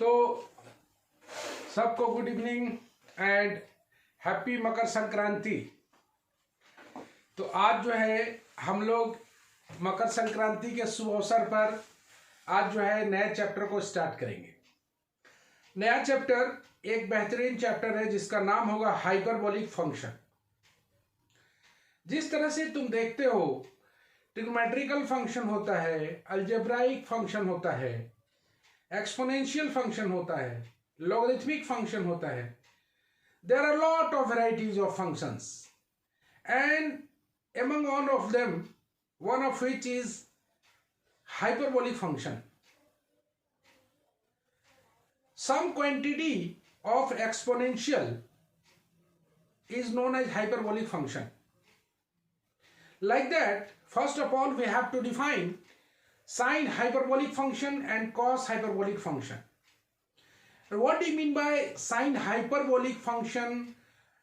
तो सबको good evening and happy Makar Sankranti. तो आज जो है हम लोग मकर संक्रांति के शुभ अवसर पर आज जो है नए चैप्टर को स्टार्ट करेंगे। नया चैप्टर एक बेहतरीन चैप्टर है जिसका नाम होगा हाइपरबोलिक फंक्शन। जिस तरह से तुम देखते हो ट्रिग्नोमेट्रिकल फंक्शन होता है, अलजेब्राइक फंक्शन होता है, एक्सपोनेंशियल फंक्शन होता है, लॉगरिथमिक फंक्शन होता है। There are lot of varieties of functions and among all of them one of which is hyperbolic function. Some quantity of exponential is known as hyperbolic function. Like that, first of all we have to define sine hyperbolic function and cos hyperbolic function. And what do you mean by sine hyperbolic function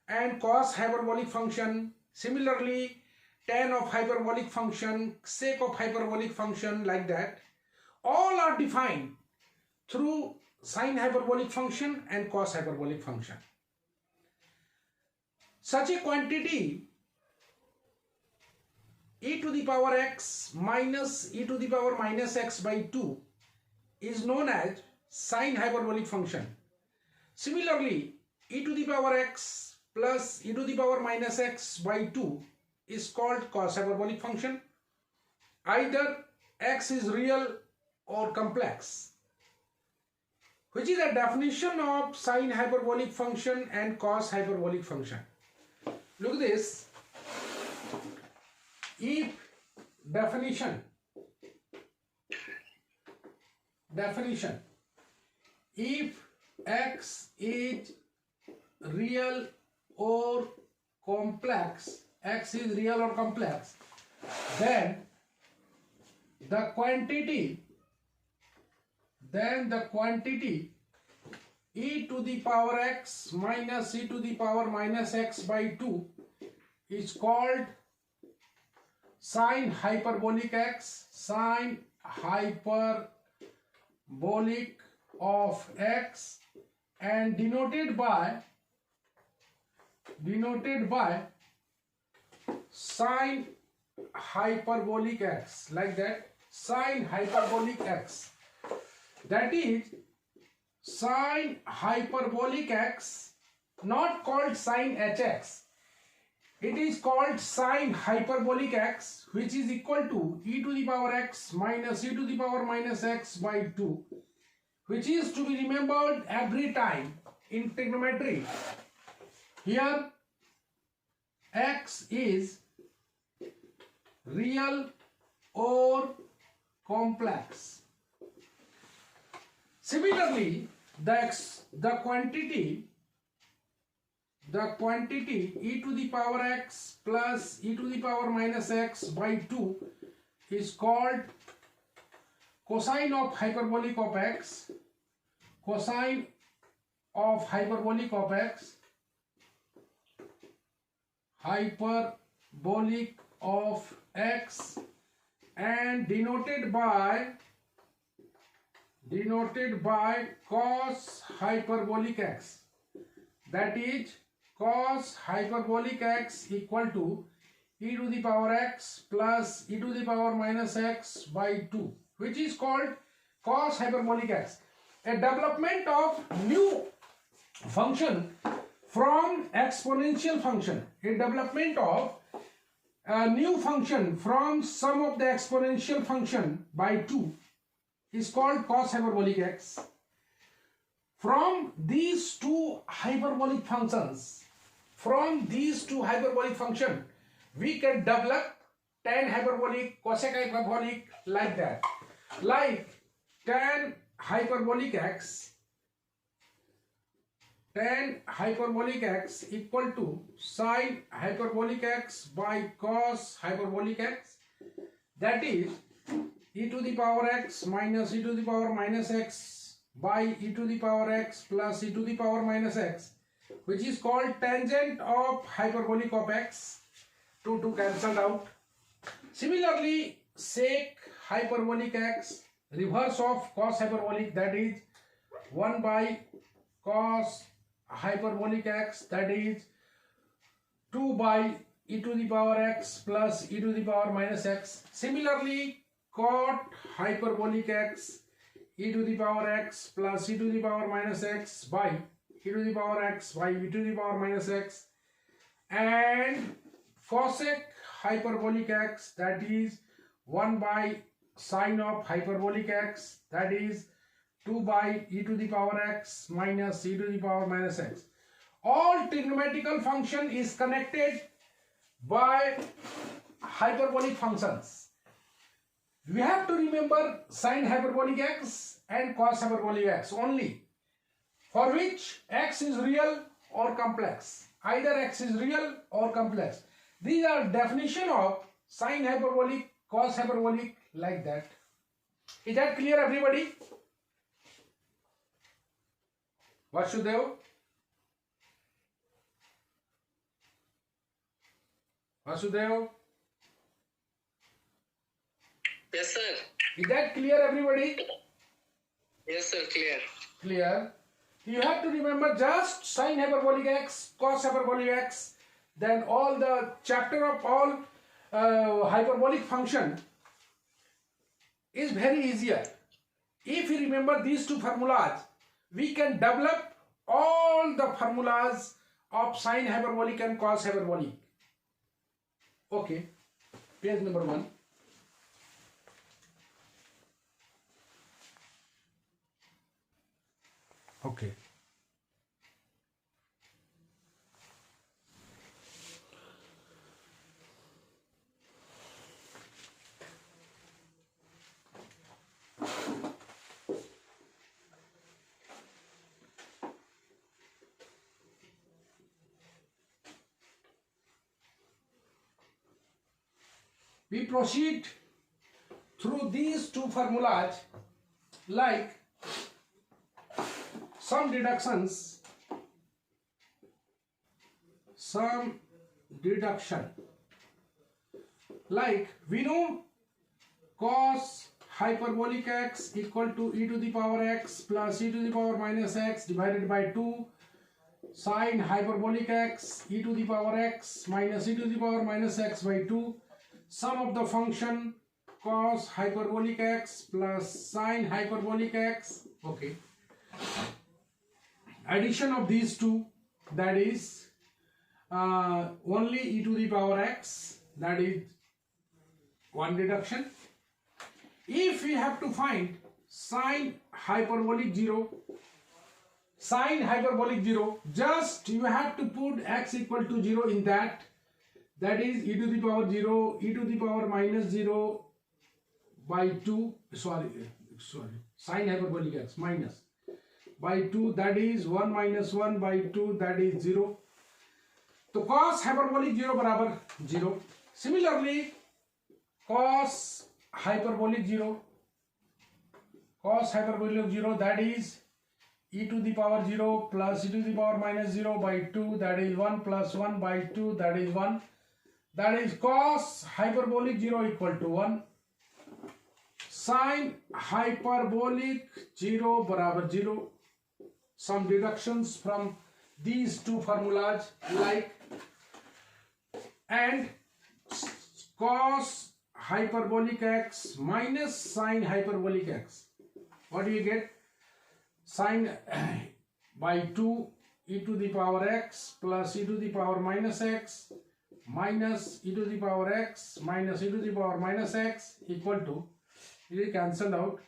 and cos hyperbolic function? Similarly, tan of hyperbolic function, sec of hyperbolic function, like that. All are defined through sine hyperbolic function and cos hyperbolic function. Such a quantity e to the power x minus e to the power minus x by 2 is known as sine hyperbolic function. Similarly, e to the power x plus e to the power minus x by 2 is called cos hyperbolic function. Either x is real or complex, which is a definition of sine hyperbolic function and cos hyperbolic function. Look at this. If definition, if x is real or complex, then the quantity e to the power x minus e to the power minus x by 2 is called sine hyperbolic x, sine hyperbolic of x, and denoted by sine hyperbolic x, like that, sine hyperbolic x. That is sine hyperbolic x, not called sine hx. It is called sine hyperbolic x, which is equal to e to the power x minus e to the power minus x by 2, which is to be remembered every time in trigonometry. Here x is real or complex. Similarly, the quantity e to the power x plus e to the power minus x by 2 is called cosine of hyperbolic of x, cosine of hyperbolic of x, hyperbolic of x, and denoted by cos hyperbolic x. That is cos hyperbolic x equal to e to the power x plus e to the power minus x by 2, which is called cos hyperbolic x. A development of new function from exponential function, a development of a new function from sum of the exponential function by 2 is called cos hyperbolic x. From these two hyperbolic functions, we can develop tan hyperbolic, cosec hyperbolic, like that. Like tan hyperbolic x equal to sine hyperbolic x by cos hyperbolic x. That is e to the power x minus e to the power minus x by e to the power x plus e to the power minus x, which is called tangent of hyperbolic of x. 2 cancelled out. Similarly, sec hyperbolic x, reverse of cos hyperbolic, that is 1 by cos hyperbolic x, that is 2 by e to the power x plus e to the power minus x. Similarly, cot hyperbolic x, e to the power x plus e to the power minus x by e to the power x by e to the power minus x, and cosec hyperbolic x, that is 1 by sine of hyperbolic x, that is 2 by e to the power x minus e to the power minus x. All trigonometrical function is connected by hyperbolic functions. We have to remember sine hyperbolic x and cos hyperbolic x only, for which x is real or complex. Either x is real or complex. These are definition of sine hyperbolic, cos hyperbolic, like that. Is that clear, everybody? Vasudev? Vasudev? Yes, sir. Is that clear, everybody? Yes, sir. Clear. Clear. You have to remember just sine hyperbolic x, cos hyperbolic x, then all the chapter of all hyperbolic function is very easier. If you remember these two formulas, we can develop all the formulas of sine hyperbolic and cos hyperbolic. Okay, page number 1. Okay. We proceed through these two formulas like some deductions, like we know cos hyperbolic x equal to e to the power x plus e to the power minus x divided by 2, sine hyperbolic x e to the power x minus e to the power minus x by 2, sum of the function cos hyperbolic x plus sine hyperbolic x. Okay. Addition of these two, that is only e to the power x, that is one deduction. If we have to find sine hyperbolic 0, just you have to put x equal to 0 in that, that is e to the power 0, e to the power minus 0 by 2, sine hyperbolic x minus by 2, that is 1 minus 1 by 2, that is 0. So cos hyperbolic 0 बराबर 0. Similarly, cos hyperbolic 0, that is e to the power 0 plus e to the power minus 0 by 2, that is 1 plus 1 by 2, that is 1. That is cos hyperbolic 0 equal to 1. Sine hyperbolic 0 बराबर 0. Some deductions from these two formulas like, and cos hyperbolic x minus sine hyperbolic x. What do you get? Sine by 2 e to the power x plus e to the power minus x minus e to the power x minus e to the power minus x equal to, it is cancelled out,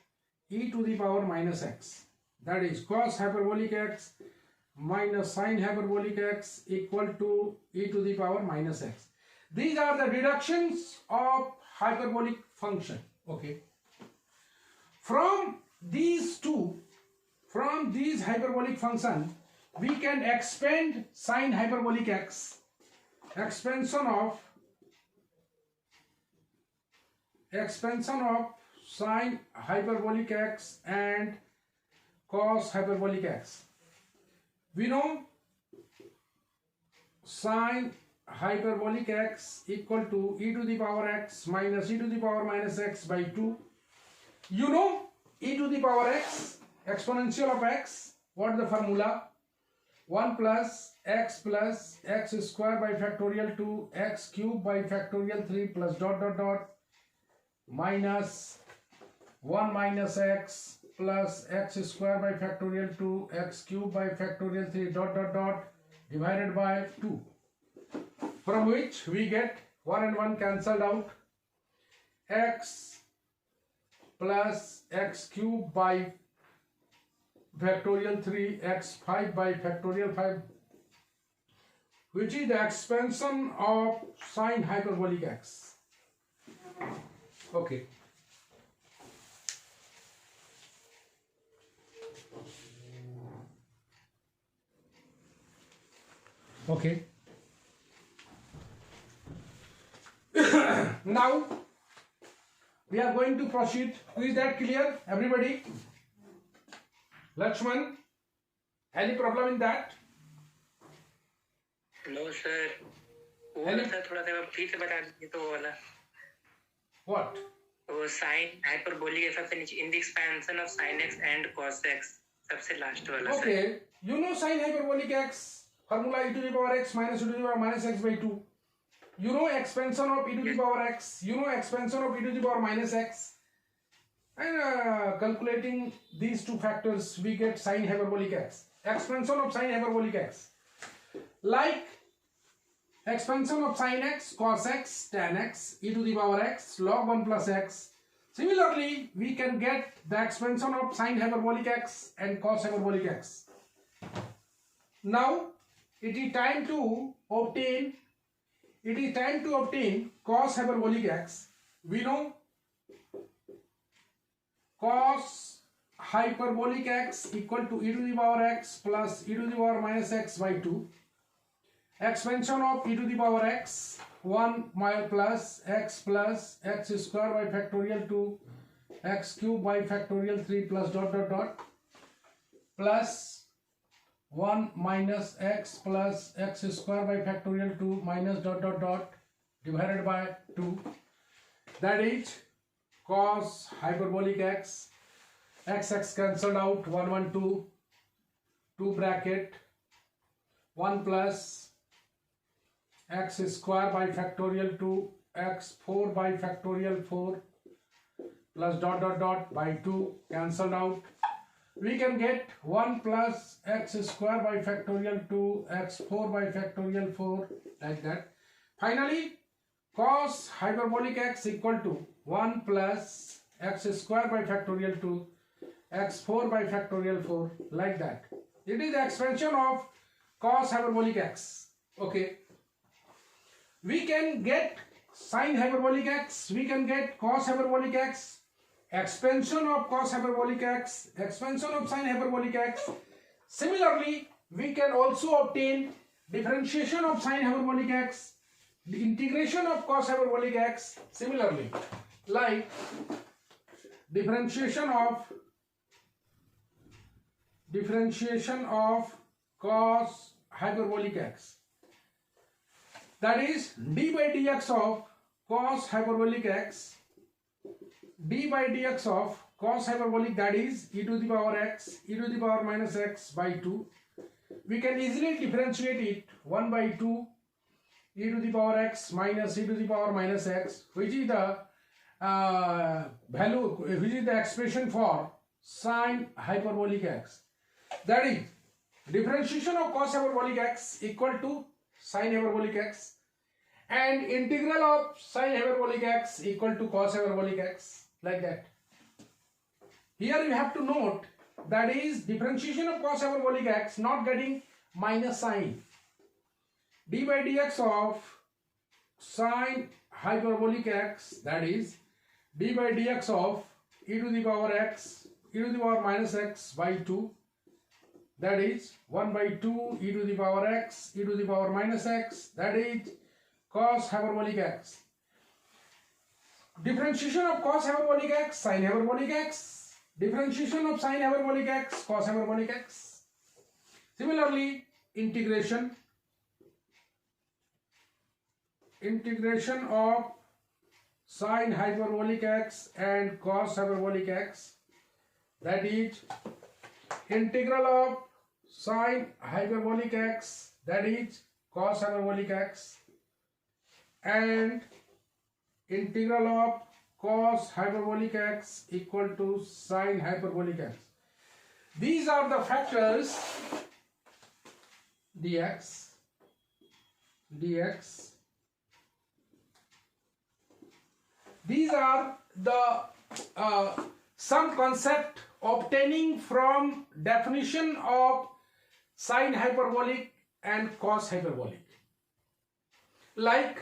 e to the power minus x. That is cos hyperbolic x minus sine hyperbolic x equal to e to the power minus x. These are the deductions of hyperbolic function. Okay. From these hyperbolic function, we can expand sine hyperbolic x. Expansion of sine hyperbolic x and cos hyperbolic x. We know sine hyperbolic x equal to e to the power x minus e to the power minus x by 2. You know e to the power x exponential of x, what the formula? 1 plus x square by factorial 2 x cube by factorial 3 plus dot dot dot minus 1 minus x plus x square by factorial 2 x cube by factorial 3 dot dot dot divided by 2, from which we get 1 and 1 cancelled out, x plus x cube by factorial 3 x 5 by factorial 5, which is the expansion of sine hyperbolic x. Okay. Okay. Now we are going to proceed. Is that clear, everybody? Lakshman, any problem in that? No sir, वो वाला sir थोड़ा सा फिर से बता दीजिए तो वो वाला. What? वो साइन हाइपरबोलिक के सबसे नीचे in the expansion of sine x and cos x, सबसे लास्ट वाला sir. Okay, you know sine hyperbolic x formula e to the power x minus e to the power minus x by 2. You know expansion of e to the power x. You know expansion of e to the power minus x. And calculating these two factors, we get sine hyperbolic x. Expansion of sine hyperbolic x. Like expansion of sine x, cos x, tan x, e to the power x, log 1 plus x. Similarly, we can get the expansion of sine hyperbolic x and cos hyperbolic x. Now, it is time to obtain cos hyperbolic x. We know cos hyperbolic x equal to e to the power x plus e to the power minus x by 2. Expansion of e to the power x 1 plus x square by factorial 2 x cube by factorial 3 plus dot dot dot plus 1 minus x square by factorial 2 minus dot dot dot divided by 2, that is cos hyperbolic x. X cancelled out, 1 1 2 bracket 1 plus x square by factorial 2 x 4 by factorial 4 plus dot dot dot by 2 cancelled out. We can get 1 plus x square by factorial 2 x 4 by factorial 4, like that. Finally, cos hyperbolic x equal to 1 plus x square by factorial 2 x 4 by factorial 4, like that. It is the expansion of cos hyperbolic x. Okay. We can get sine hyperbolic x, we can get cos hyperbolic x, expansion of cos hyperbolic x, expansion of sine hyperbolic x. Similarly, we can also obtain differentiation of sine hyperbolic x, the integration of cos hyperbolic x. Similarly, like differentiation of cos hyperbolic x, that is d by dx of cos hyperbolic x, d by dx of cos hyperbolic, that is e to the power x, e to the power minus x by 2. We can easily differentiate it 1 by 2 e to the power x minus e to the power minus x, which is the value, which is the expression for sine hyperbolic x. That is differentiation of cos hyperbolic x equal to sine hyperbolic x, and integral of sine hyperbolic x equal to cos hyperbolic x, like that. Here you have to note, that is differentiation of cos hyperbolic x not getting minus sign. D by dx of sine hyperbolic x, that is d by dx of e to the power x, e to the power minus x by 2, that is 1 by 2 e to the power x, e to the power minus x, that is cos hyperbolic x. Differentiation of cos hyperbolic x, sine hyperbolic x, differentiation of sine hyperbolic x, cos hyperbolic x. Similarly, integration of sine hyperbolic x and cos hyperbolic x, that is integral of sine hyperbolic x, that is cos hyperbolic x, and integral of cos hyperbolic x equal to sine hyperbolic x. These are the factors dx, dx. These are the some concept obtaining from definition of sine hyperbolic and cos hyperbolic, like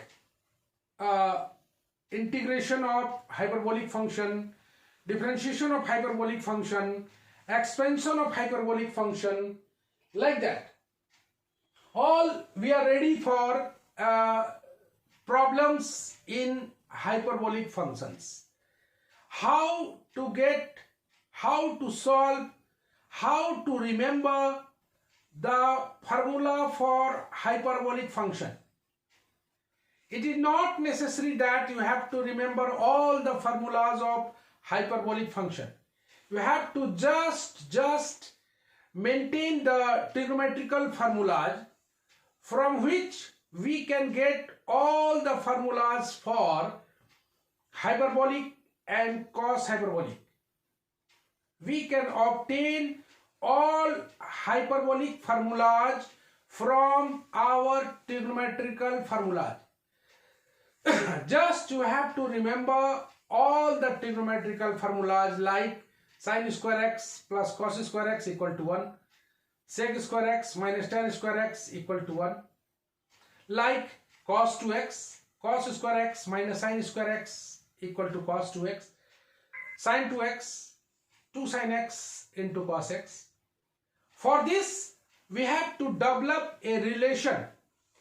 integration of hyperbolic function, differentiation of hyperbolic function, expansion of hyperbolic function, like that. All we are ready for problems in hyperbolic functions. How to get, how to solve, how to remember the formula for hyperbolic function. It is not necessary that you have to remember all the formulas of hyperbolic function. You have to just maintain the trigonometrical formulas from which we can get all the formulas for hyperbolic and cos hyperbolic. We can obtain all hyperbolic formulas from our trigonometrical formulas. Just you have to remember all the trigonometrical formulas like sin square x plus cos square x equal to 1, sec square x minus tan square x equal to 1, like cos 2x, cos square x minus sin square x equal to cos 2x, sin 2x, 2 sin x into cos x. For this, we have to develop a relation.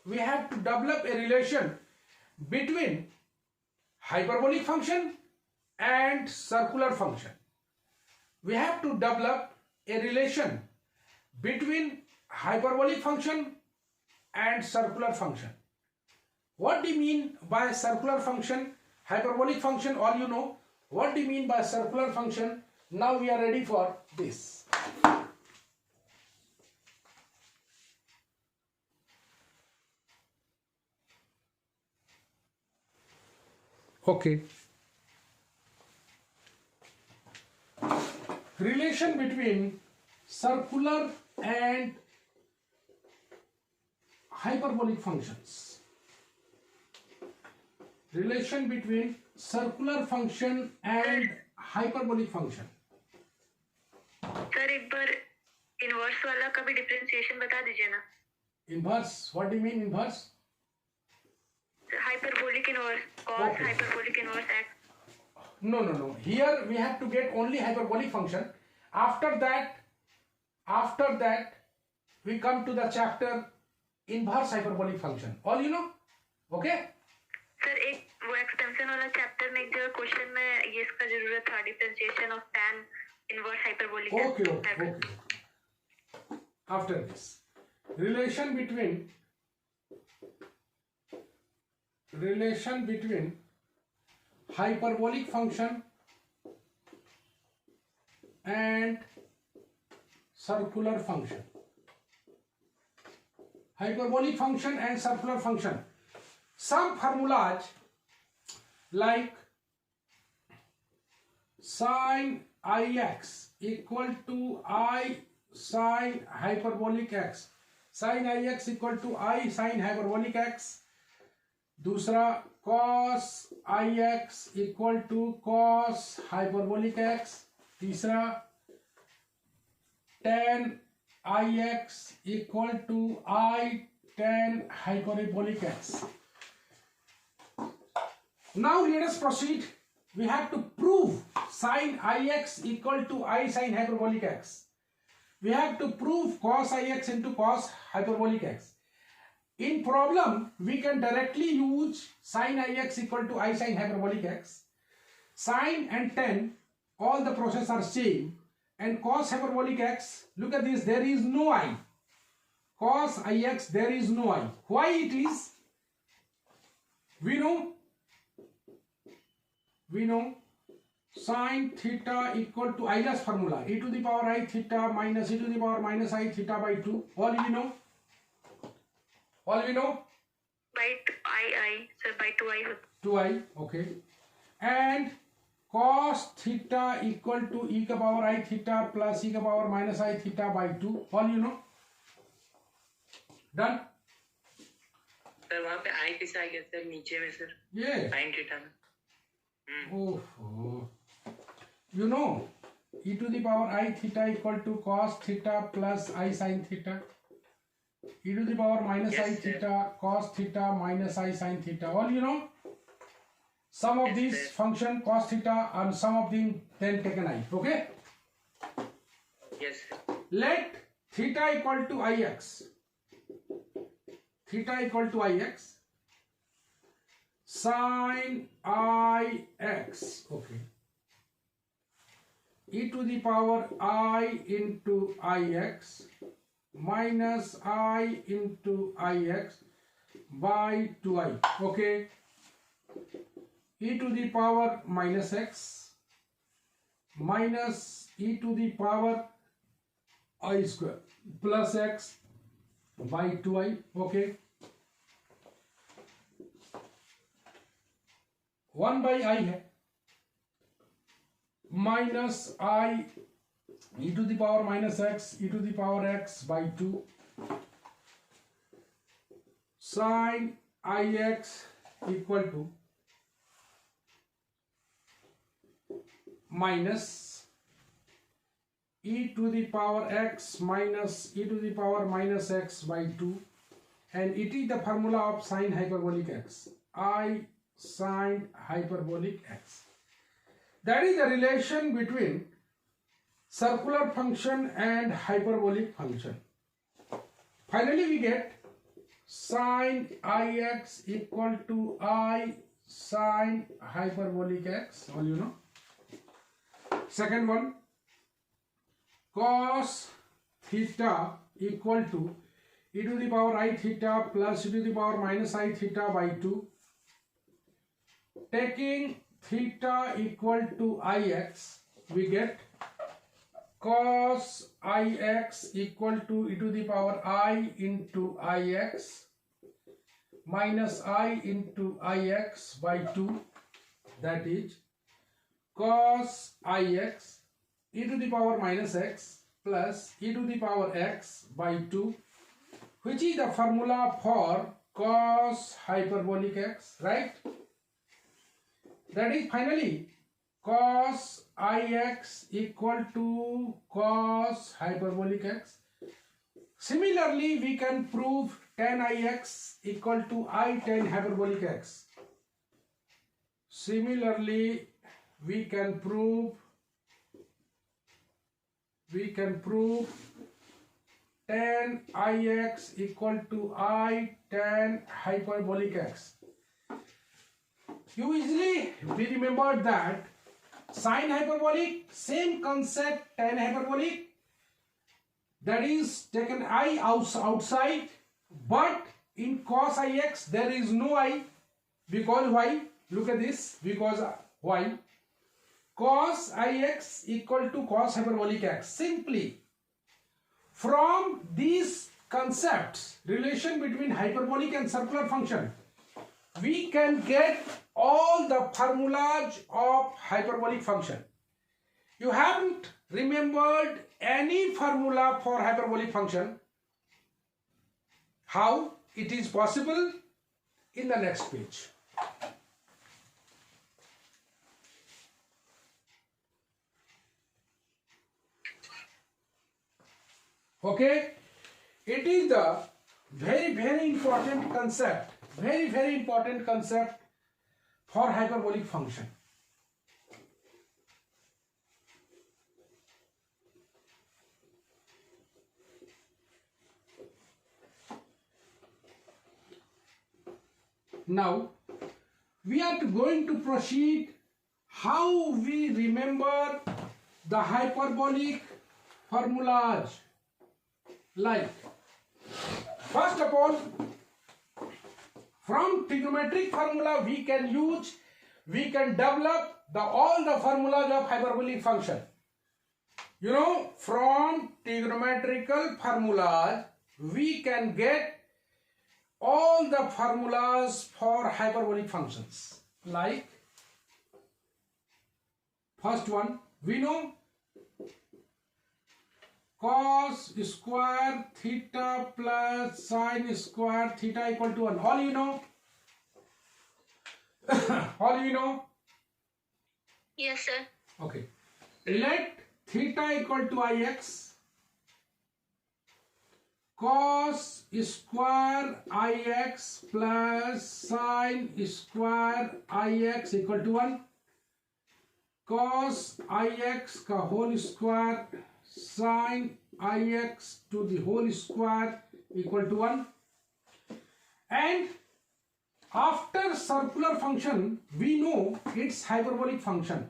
We have to develop a relation between hyperbolic function and circular function. We have to develop a relation between hyperbolic function and circular function. What do you mean by circular function? Hyperbolic function, all you know. What do you mean by circular function? Now we are ready for this. Okay. Relation between circular and hyperbolic functions. Relation between circular function and hyperbolic function. Sir एक बार inverse वाला का भी differentiation बता दीजिए ना. Inverse, what do you mean inverse? Hyperbolic inverse, cos Okay. hyperbolic inverse x. No. Here we have to get only hyperbolic function. After that, we come to the chapter inverse hyperbolic function. All you know? Okay? Sir एक वो extension वाला chapter में एक जगह question में ये इसका जरूरत था differentiation of tan inverse hyperbolic. Okay. After this, relation between hyperbolic function and circular function. Hyperbolic function and circular function. Some formulas like sin ix equal to I sin hyperbolic x. Sin ix equal to I sin hyperbolic x. दूसरा cos ix equal to cos hyperbolic x. तीसरा tan ix equal to I tan hyperbolic x. Now let us proceed. We have to prove sin ix equal to I sin hyperbolic x. We have to prove cos ix into cos hyperbolic x. In problem, we can directly use sin ix equal to I sin hyperbolic x. Sin and tan, all the processes are same. And cos hyperbolic x, look at this, there is no I. Cos ix, there is no I. Why it is? We know Sine theta equal to Euler's formula, e to the power I theta minus e to the power minus I theta by 2. All we know? All we know? By sir, by 2i. 2i, okay. And cos theta equal to e ka power I theta plus e ka power minus I theta by 2. All you know? Done? Sir वहाँ पे आई कैसे आ गया sir नीचे में sir Yeah. Sine theta में Oh. You know, e to the power I theta equal to cos theta plus I sin theta. E to the power minus Yes, I sir. theta cos theta minus I sin theta. All you know? Sum of Yes, these sir. function cos theta and sum of them then taken I. Okay? Yes sir Let theta equal to Ix. Theta equal to Ix. Sin Ix. Okay. E to the power I into Ix minus I into Ix by 2I. Okay. E to the power minus x minus e to the power I square plus x by 2I. Okay. 1 by I है minus I e to the power minus x e to the power x by 2 sin Ix equal to minus e to the power x minus e to the power minus x by 2, and it is the formula of sine hyperbolic x. I sine hyperbolic x. That is the relation between circular function and hyperbolic function. Finally, we get sine Ix equal to I sine hyperbolic x. All you know. Second one, cos theta equal to e to the power I theta plus e to the power minus I theta by 2. Taking theta equal to Ix, we get cos Ix equal to e to the power I into Ix minus I into Ix by 2. That is cos Ix e to the power minus x plus e to the power x by 2, which is the formula for cos hyperbolic x, right? That is finally cos Ix equal to cos hyperbolic x. Similarly, we can prove tan Ix equal to I tan hyperbolic x. Similarly, we can prove tan Ix equal to I tan hyperbolic x. You easily remember that sine hyperbolic, same concept tan hyperbolic, that is taken I outside, but in cos Ix there is no I, because why? Look at this, because why? Cos Ix equal to cos hyperbolic x. Simply from these concepts, relation between hyperbolic and circular function, we can get all the formulas of hyperbolic function. You haven't remembered any formula for hyperbolic function. How it is possible? In the next page. Okay, it is the very important concept, very important concept for hyperbolic function. Now we are going to proceed how we remember the hyperbolic formulas. Like, first of all, from trigonometric formula we can develop all the formulas of hyperbolic function. You know, from trigonometrical formulas, we can get all the formulas for hyperbolic functions. Like, first one, we know cos square theta plus sin square theta equal to 1. All you know? All you know? Yes, sir. Okay. Let theta equal to ix, cos square ix plus sin square ix equal to 1, cos ix का whole square sin ix to the whole square equal to 1. And after circular function, we know its hyperbolic function,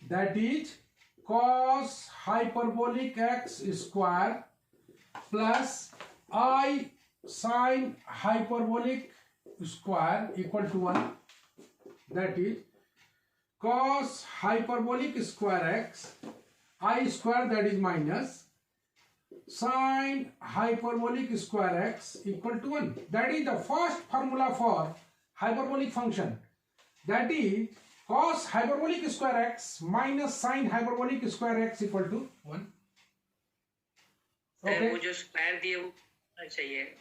that is cos hyperbolic x square plus I sin hyperbolic square equal to 1, that is cos hyperbolic square x I square, that is minus sin hyperbolic square x equal to 1. That is the first formula for hyperbolic function, that is cos hyperbolic square x minus sin hyperbolic square x equal to 1. Okay. वो जो square दिए वो होना चाहिए,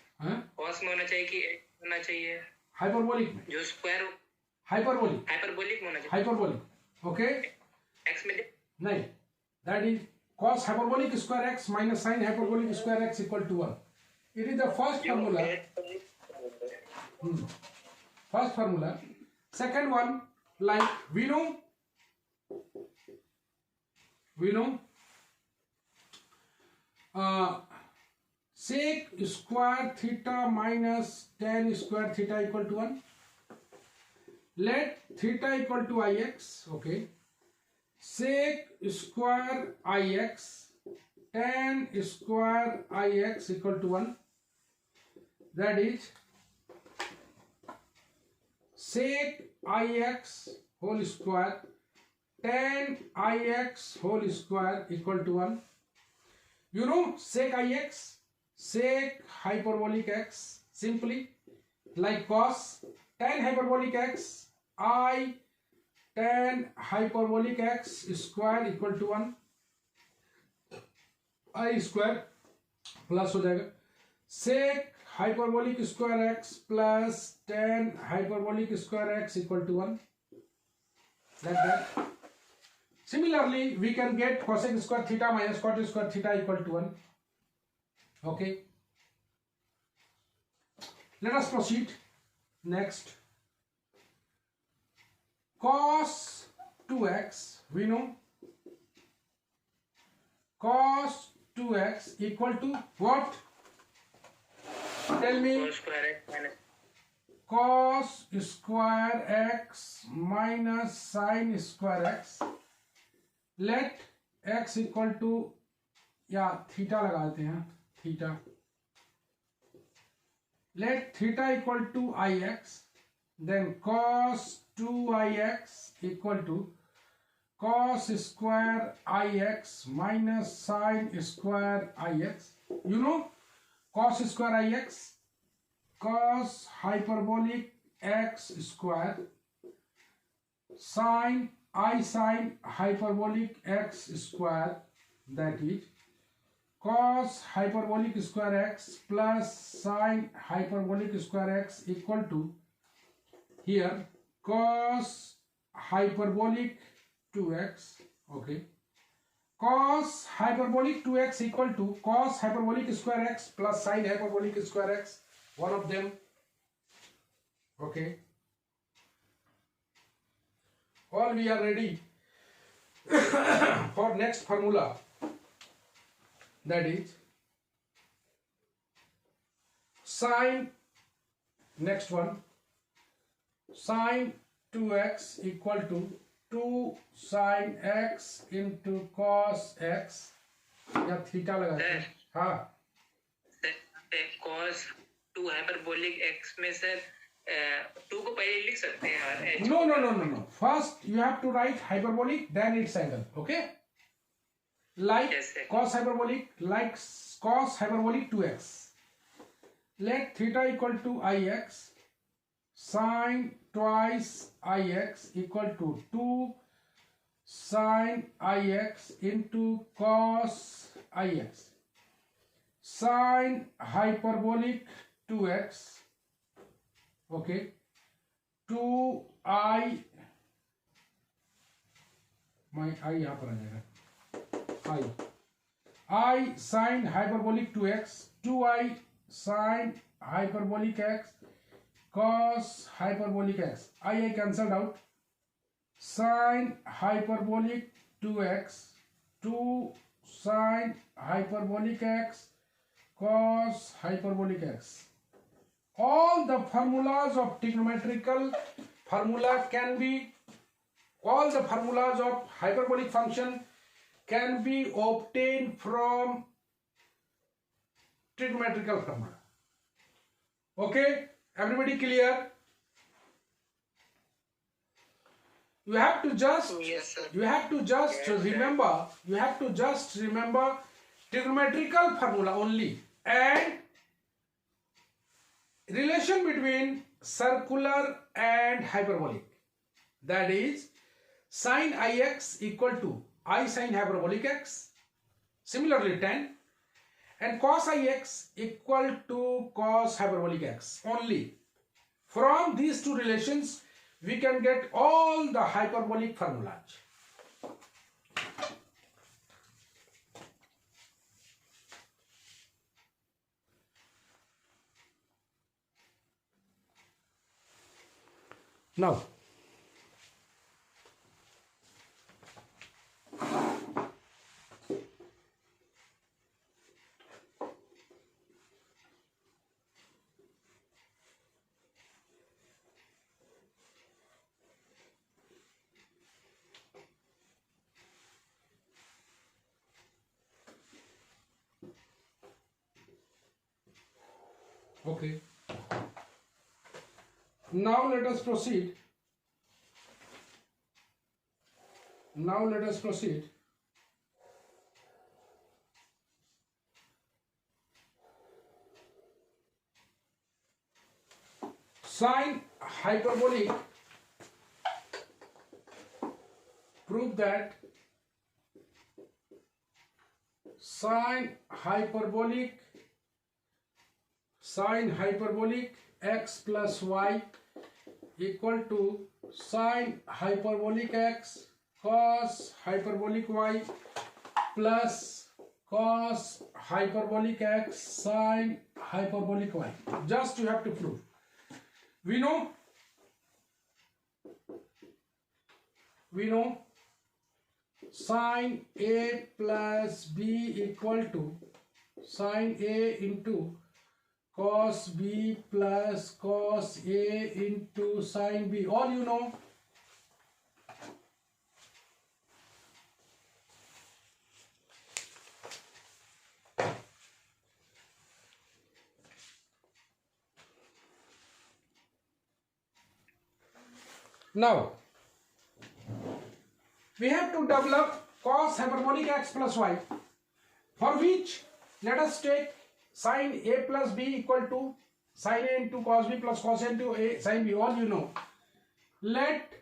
cos में होना चाहिए कि x होना चाहिए? हाइपरबोलिक में जो स्क्वायर हाइपरबोलिक में होना चाहिए, हाइपरबोलिक. ओके, x में नहीं, that is cos hyperbolic square x minus sin hyperbolic square x equal to 1. It is the first formula. First formula. Second one, like we know sec square theta minus tan square theta equal to 1. Let theta equal to ix. Okay. Sec square ix tan square ix equal to 1. That is sec ix whole square tan ix whole square equal to 1. You know sec ix, sec hyperbolic x, simply like cos tan hyperbolic x I tan hyperbolic x square equal to 1. I square plus हो जाएगा sec hyperbolic square x plus tan hyperbolic square x equal to 1, like that. Similarly, we can get cosec square theta minus cot square theta equal to 1. Okay. Let us proceed. Next. Cos 2x, we know. Cos 2x equal to what? Tell me. Cos square x minus sin square x. Let x equal to, या theta लगा देते हैं, theta. Let theta equal to ix, then cos 2ix equal to cos square ix minus sin square ix. You know cos square ix, cos hyperbolic x square sin I sin hyperbolic x square, that is cos hyperbolic square x plus sin hyperbolic square x equal to, here cos hyperbolic 2x. Okay, cos hyperbolic 2x equal to cos hyperbolic square x plus sin hyperbolic square x, one of them. Okay, all we are ready for next formula, that is sin, next one, sin 2x equal to 2 sin x into cos x, या theta लगाते हैं. हाँ, cos 2 hyperbolic x में sir 2 को पहले लिख सकते हैं यार h No, no, no, no, no. First, you have to write hyperbolic, then its angle. Okay? Like Yes, sir. cos hyperbolic, like cos hyperbolic 2x. Let theta equal to ix, sine twice ix equal to 2 sine ix into cos ix. Sine hyperbolic 2x. Okay. 2i, my I यहाँ पर आ जाएगा, I sin hyperbolic 2x, 2i sin hyperbolic x cos hyperbolic x, I cancelled out, sin hyperbolic 2x, 2 sin hyperbolic x cos hyperbolic x. All the formulas of trigonometrical formula can be, all the formulas of hyperbolic function can be obtained from trigonometrical formula. Okay, everybody clear? You have to just, Yes, sir. you have to just Yes, sir. remember, you have to just remember trigonometrical formula only and relation between circular and hyperbolic, that is sin ix equal to I sin hyperbolic x, similarly tan, and cos ix equal to cos hyperbolic x. Only from these two relations we can get all the hyperbolic formulas. Now, okay. Now let us proceed. Now let us proceed. Sin hyperbolic, prove that sin hyperbolic x plus y equal to sin hyperbolic x cos hyperbolic y plus cos hyperbolic x sin hyperbolic y. Just you have to prove. We know sin A plus B equal to sin A into cos B plus cos A into sin B. All you know. Now, we have to develop cos hyperbolic x plus y, for which let us take sin A plus B equal to sin A into cos B plus cos A into A sin B. All you know. Let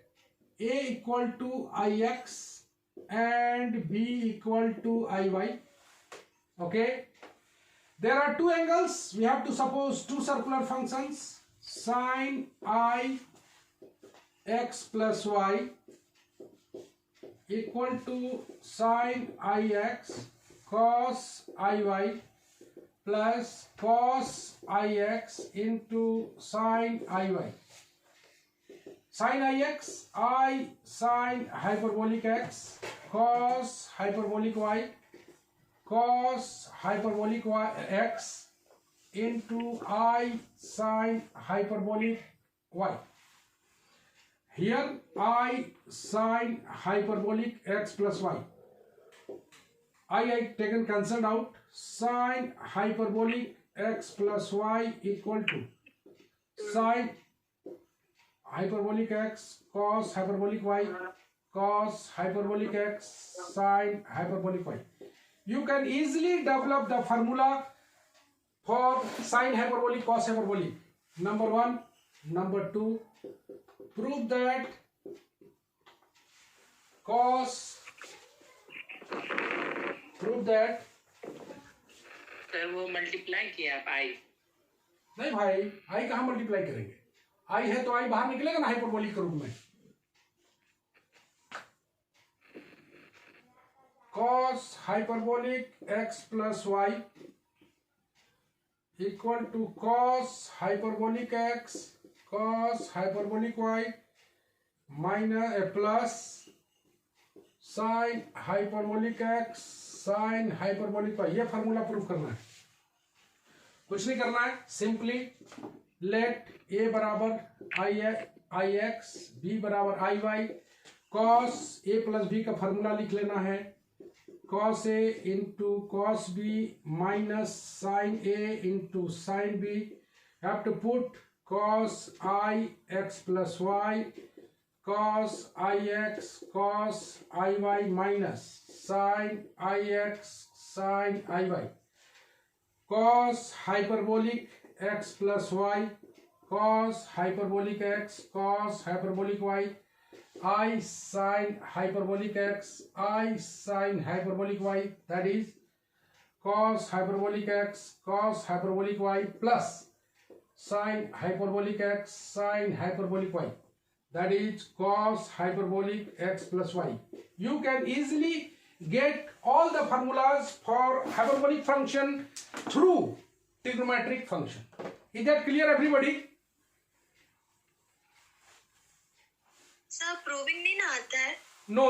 A equal to Ix and B equal to Iy. Okay. There are two angles. We have to suppose two circular functions. Sin I x plus y equal to sin ix cos iy plus cos ix into sin iy. Sin ix, I sin hyperbolic x cos hyperbolic y cos hyperbolic y x into I sin hyperbolic y. Here I sin hyperbolic x plus y. I taken cancelled out. Sin hyperbolic x plus y equal to sin hyperbolic x cos hyperbolic y cos hyperbolic x sin hyperbolic y. You can easily develop the formula for sin hyperbolic cos hyperbolic. Number 1, number 2, prove that sir वो multiply किया आप आई नहीं भाई, आई कहाँ multiply करेंगे? आई है तो आई बाहर निकलेगा ना हाइपरबोलिक के रूप में. cos hyperbolic x plus y equal to cos hyperbolic x cos hyperbolic y minus plus sin hyperbolic x sin hyperbolic y. ये फार्मूला प्रूफ करना है, कुछ नहीं करना है. सिंपली लेट a बराबर आई एक्स, b बराबर i y, cos a plus b का फार्मूला लिख लेना है. cos a into cos b minus sin a into sin b. Have to put cos i x plus y cos i x cos i y minus sin i x sin i y. cos hyperbolic x plus y cos hyperbolic x cos hyperbolic y I sin hyperbolic x I sin hyperbolic y, that is cos hyperbolic x cos hyperbolic y plus sin hyperbolic x sin hyperbolic y, that is cos hyperbolic x plus y. You can easily get all the formulas for hyperbolic function through trigonometric function. Is that clear everybody? Sir proving नहीं ना आता है. No.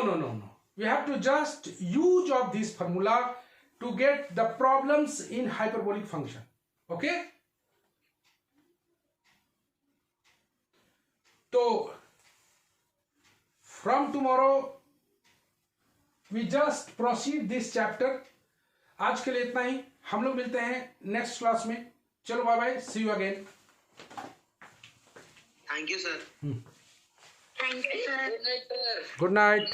We have to just use of this formula to get the problems in hyperbolic function. Okay? So from tomorrow we just proceed this chapter. आज के लिए इतना ही. हम लोग मिलते हैं नेक्स्ट क्लास में. चलो bye bye, see you again. Thank you sir. Thank you sir. Good night.